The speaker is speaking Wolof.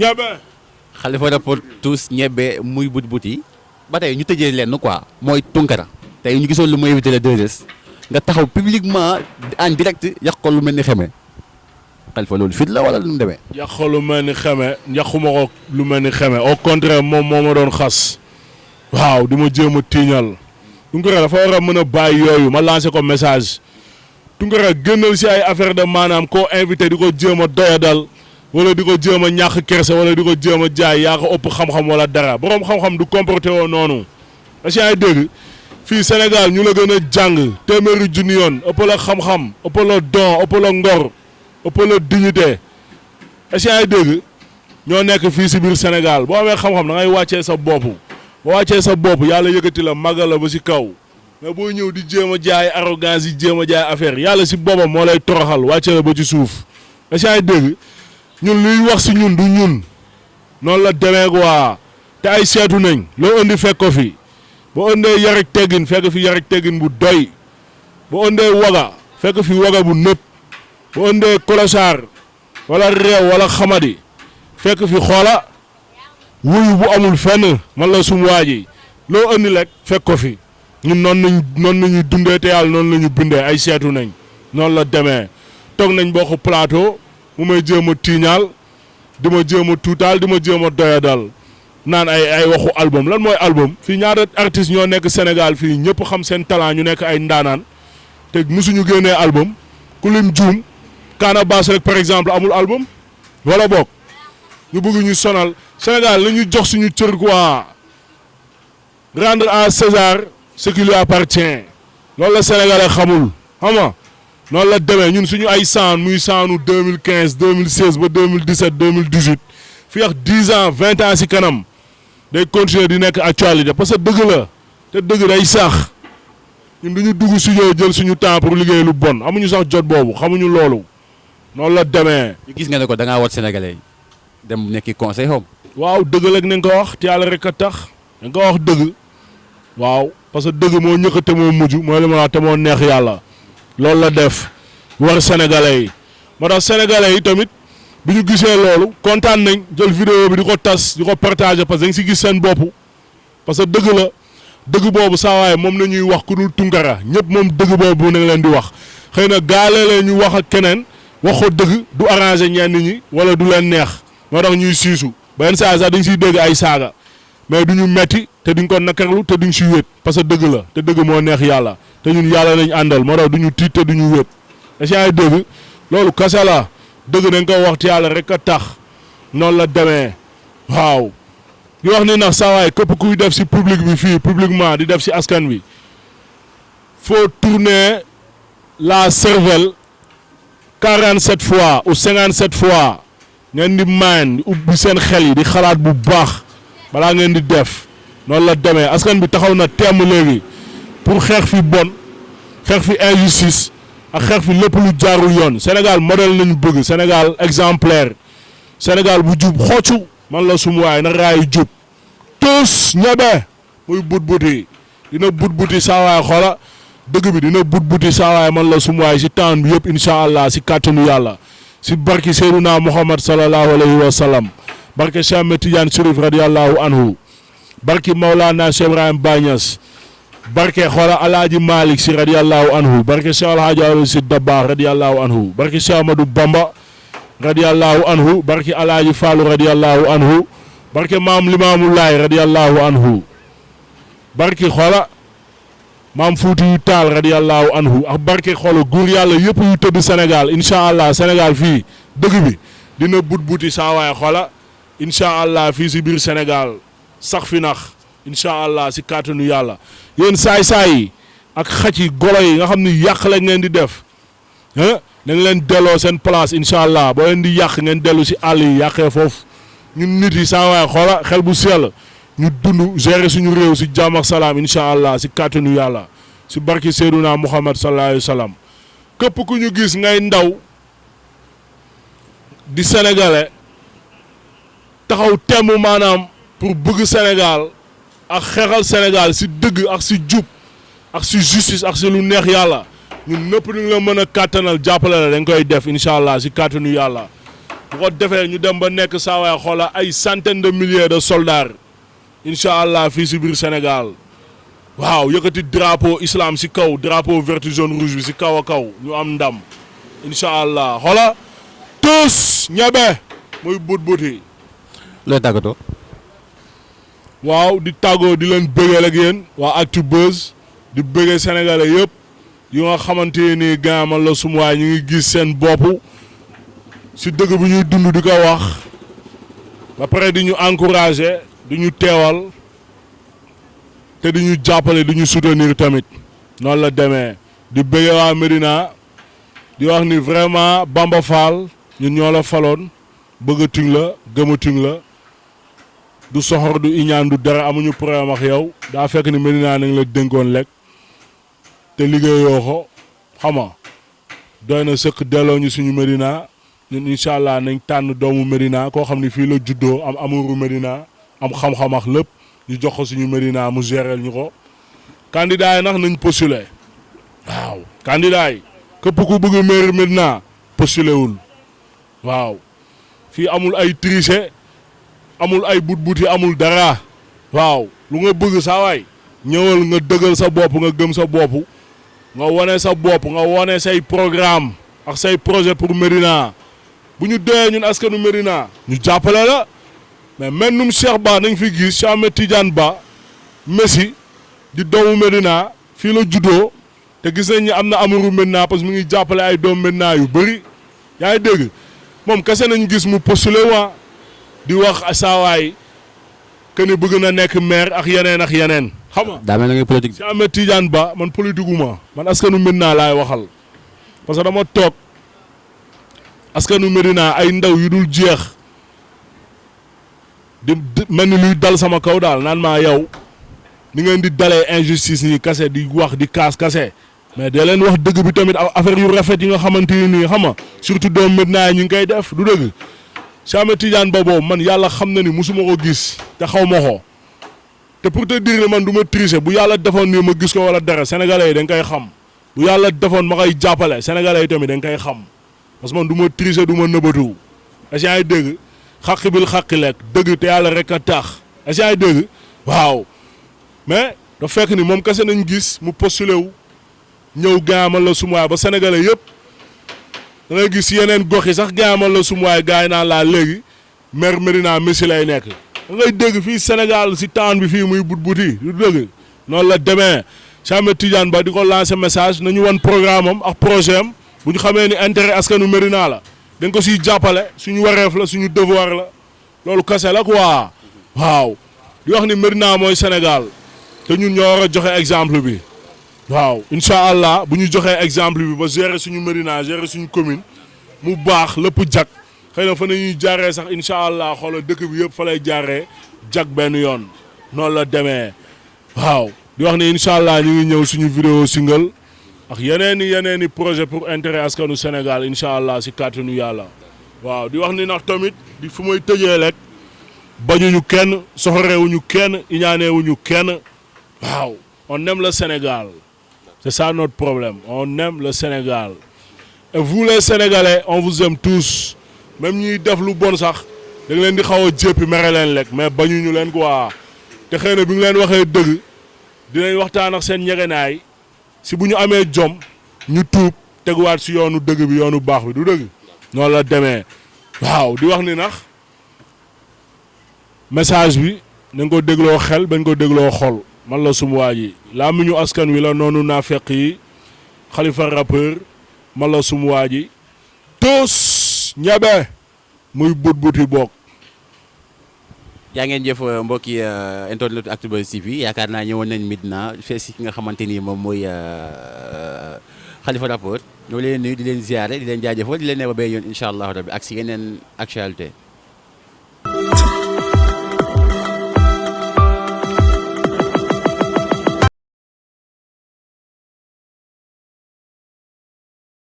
ñebe. Khalifa rapport tous ñebe muy but ba tey ñu tëjee leen quoi mooy Tunkara tey ñu gisoon lu mu invité le 2S nga taxaw publiquement en direct yàq ko lu mel ni xeme Khalifa loolu fit la wala lu mu demee. yàq ko lu mel ni xeme yàquma ko lu mel ni xeme au contraire moom moo ma doon xas waaw di ma jéem a tiiñal Tunkara dafa war a mën a bàyyi yooyu ma lancé ko message Tunkara génnal si ay affaire de maanaam koo invité di ko jéem a doyadal wala di ko jéem a ñàkk kerse wala di ko jéem a jaay yaa ko ëpp xam-xam wala dara borom xam-xam du comporté woo noonu parce que ay dégg fii Sénégal ñu la gën a jàng téeméeri junni yoon ëpp la xam-xam ëpp la don ëpp la ngor ëpp la dignité est-ce que ay dégg ñoo nekk fii si biir Sénégal boo amee xam-xam da ngay wàccee sa bopp boo wàccee sa bopp yàlla yëkkati la màggal la ba si kaw mais boo ñëw di jéem a jaay arrogance yi jéem a jaay affaire yàlla si boppam moo lay toroxal wàccee la ba ci suuf est-ce que ay dégg ñun luy wax si ñun du ñun noonu la demee quoi te ay seetu nañ loo indi fekk ko fi boo indee yar ak teggin fekk fi yar ak teggin bu doy boo indee waga fekk fi waga bu nëpp boo indee kolosaar wala réew wala xamadi fekk fi xoola wuyu bu amul fenn man la sum waa ji loo indi rek fekk ko fi ñun noonu nañuy dundee te yàlla noonu la ñu bindee ay seetu nañ noonu la demee toog nañ bokk plateau mu may jéem a tiiñaal di ma jéem a tuutaal di ma jéem a doyadal naan ay waxu album lan mooy album fii ñaata artistes ñoo nekk Sénégal fii ñëpp xam seen talent ñu nekk ay ndaanaan te musuñu génnee album ku lim juum Kaana Baas rek par exemple amul album wala boog ñu bëgg ñu sonal Sénégal la ñu jox suñu cër quoi rendre à César ce qui lui appartient loolu la Sénégalais xamul xam nga noonu la demee ñun suñu ay saan muy saanu 2015 2016 ba 2017 2018 fii ak 10 ans 20 ans si kanam day continuer di nekk actualité parce que dëgg la te dëgg day sax ñun du ñu dugg studio jël suñu temps pour liggéey lu bon amuñu sax jot boobu xamuñu loolu noonu la demee. ñu gis nga ne ko da ngaa wat Sénégalais yi dem nekki conseil xom. waaw dëgg la nañ ko wax te yàlla rek a tax nañ ko wax dëgg waaw parce que dëgg moo ñëkk te moo mujj mooy li ma wax te moo neex yàlla. loolu la def war sénégalais yi moo tax sénégalais yi tamit bi ñu gisee loolu kontaan nañ jël vidéo bi di ko tas di ko partager parce que dañ si gis seen bopp parce que dëgg la dëgg boobu saa waaye moom la ñuy wax ku dul Tunkara ñëpp moom dëgg boobu na leen di wax xëy na gaale leen ñu wax ak keneen wax ko dëgg du arranger ñenn ñi wala du leen neex moo tax ñuy siisu benn saa sax dañ siy dégg ay saaga mais du ñu metti te duñ ko nakarlu te duñ si wéet parce que dëgg la te dëgg moo neex yàlla. te ñun yàlla lañ àndal moo tax du ñu tiit te du ñu wéet est-ce que ay dëgg loolu kasa la dëgg dañ ko wax ci yàlla rek a tax noonu la demee waaw di wax ni nag saa waay képp kuy def si public bi fii publiquement di def si askan bi faut tourner la cervelle 47 fois ou 57 fois ngeen di maan di ubbi seen xel yi di xalaat bu baax balaa ngeen di def noonu la demee askan bi taxaw na temm léegi pour xeex fi bon xeex fi injustice ak xeex fi lépp lu jaarul yoon Sénégal modèle nañu bëgg Sénégal exemplaire Sénégal bu jub xoccu man la sum waay na raayu jub tous ñebe muy but-buti dina but-buti saa waay xoola dëgg bi dina but-buti saa waay man la sum waay si temps bi yëpp incha allah si kàttanu yàlla si barki Seydina Muhammad sallallahu alayhi wa sallam barki Cheikh Ahmed Tidiane Chérif radiyallahu anhu barki Maulana Cheikh Ibrahim Baye Niass barke xoola alaaji Malick si radiyallahu anhu barke Cheikh Alhaji Aliou si Dabakh radiyallahu anhu barke Cheikh Amadou Bamba radiyallahu anhu barke alaaji Fallou radiyallahu anhu barke maam Limaamu Laay radiyallahu anhu barke xoola maam Fuuti yu Taal radiyallahu anhu ak barke xoola góor yàlla yëpp yu tëdd Sénégal incha allah Sénégal fii dëgg bi dina but-buti saa waay xoola incha allah fii si biir Sénégal sax fi nax incha allah si kàttanu yàlla yéen saay-saay yi ak xaj yi golo yi nga xam ni yàq lañ leen di def nañ leen delloo seen place incha allah boo leen di yàq ngeen dellu si àll yi yàqee foofu ñun nit yi saa waay xoola xel bu sell ñu dund gérer suñu réew si jàmm ak salaam incha allah si kàttanu yàlla si barki Seydina Muhammad sallallahu alayhi wa sallam képp ku ñu gis ngay ndaw di sénégalais taxaw temm maanaam pour bëgg Sénégal ak xeexal Sénégal si dëgg ak si jub ak si justice ak si lu neex yàlla ñun nëpp ñu la mën a kàttanal jàppale la dañ koy def incha allah si kàttanu yàlla bu ko defee ñu dem ba nekk saa waay xoola ay centaine de milliers de soldats incha allah fii si biir Sénégal waaw yëkkati drapeau islam si kaw drapeau vert jaune rouge bi si kaw a kaw ñu am ndam incha allah xoola tous ñebe muy but-buti. looy tàggatoo. waaw di tàggoo di leen bëggee ak yéen waa Actubuzz di bëggee sénégalais yëpp yu nga xamante ni gaamal la sum waay ñu ngi gis seen bopp si dëgg bi ñuy dund di ko wax ba pare di ñu encourager di ñu teewal te di ñu jàppale di ñu soutenir tamit noonu la demee di bëggee waa Médina di wax ni vraiment Bamba Fall ñun ñoo la faloon bëggatuñ la gëmatuñ la du soxor du iñaan du dara amuñu problème ak yow daa fekk ni Médina nañ la dénkoon lekk te liggéeyoo ko xam nga doy na sëkk delloo ñu suñu Médina ñun incha allah nañ tànn doomu Médina koo xam ni fii la juddoo am amuru Médina am xam-xam ak lépp ñu jox ko suñu Médina mu géreel ñu ko. candidat yi nag nañ postulé waaw candidat yi képp ku bëgg maire Médina postulé wul waaw fii amul ay triché amul ay but-buti amul dara waaw lu nga bëgg saa waay ñëwal nga dëggal sa bopp nga gëm sa bopp nga wane sa bopp nga wane say programme ak say projet pour Médina bu ñu doyee ñun askanu Médina ñu jàppale la mais mennum Cheikh Ba nañ fi gis Cheikh Ahmed Tidiane Ba Messi di doomu Médina fii la juddoo te gis nañ ni am na amuru Médina parce que mu ngi jàppale ay doomu Médina yu bëri yaa ngi dégg moom kese nañ gis mu postulé waa di wax saawaay que ni bëgg na nekk maire ak yeneen xam nga. daa mel na ngay politique. Cheikh Ahmed Tidiane Ba man politique gu ma man askanu Médina laay waxal parce que dama toog askanu Médina ay ndaw yu dul jeex di mel ni luy dal sama kaw daal naan maa yow ni ngeen di dalee injustice nii kase di wax di kaas kase mais da leen wax dëgg bi tamit affaire yu rafet yi nga xamante ni xam nga surtout doomu Médina yi ñu ngi koy def du dëgg. Cheikh Ahmed Tidiane Ba boobu man yàlla xam na ni musuma ko gis te xaw ma ko te pour te dire man du ma tricher bu yàlla defoon ni ma gis ko wala dara sénégalais yi dañ koy xam bu yàlla defoon ma koy jàppale sénégalais yi tamit dañ koy xam parce que man du ma tricher du ma nëbbatu est-ce que yaa ngi dégg xàq bil xàqi lekk dëgg te yàlla rek a tax est-ce que yaa ngi dégg waaw mais da fekk ni moom kese nañ gis mu postulé wu ñëw gaamal la sumuwaay ba sénégalais yëpp da ngay gis yeneen gox yi sax gaamal la sumuwaay gars yi naan laa léegi maire Médina Messi lay nekk da ngay dégg fii Sénégal si taan bi fii muy but-buti du dëgg noonu la demee Cheikh Ahmed Tidiane Ba di ko lancer message nañu wan programme am ak projet am bu ñu xamee ni intérêt askanu Médina la dañ ko siy jàppale suñu wareef la suñu devoir la loolu kese la quoi waaw di wax ni Médina mooy Sénégal te ñun ñoo war a joxe exemple bi waaw incha allah bu ñu joxee exemple bi ba gérer suñu Médina gérer suñu commune mu baax lépp jag xëy na fa nañuy jaaree sax incha allah xoolal dëkk bi yëpp fa lay jaaree jag benn yoon noonu la demee waaw di wax ni incha allah ñu ngi ñëw suñu vidéo single ak yeneen i projet pour intérêt askanu Sénégal incha allah si kàttanu yàlla waaw di wax ni nag tamit di fu may tëjee rek bañuñu kenn soxorewuñu kenn iñaaneewuñu kenn waaw on aime le Sénégal c'est ça notre problème on aime le Sénégal et vous les Sénégalais on vous aime tous même ñuy def lu bon sax da nga leen di xaw a jéppi mere leen lekk mais bañuñu leen quoi te xëy na bi nga leen waxee dëgg dinañ waxtaan ak seen ñegenaay si bu ñu amee jom ñu tuub teguwaat si yoonu dëgg bi yoonu baax bi du dëgg noonu la demee waaw di wax ni nax message bi nañ ko dégloo xel bañ ko dégloo xol man la sum waa ji laa mu ñu askan wi la noonu naa fekk yi Khalifa rappeur man la sum waa ji tos ñebe muy but-buti bokk. yaa ngeen jëf mbokki internet Actubuzz TV yaakaar naa ñëwoon nañ Médina fee si ki nga xamante ni moom mooy Khalifa rappeur ñoo leen nuyu di leen ziare di leen jaajëfal di leen ne ba bay yoon incha allah rabbi ak si yeneen actualité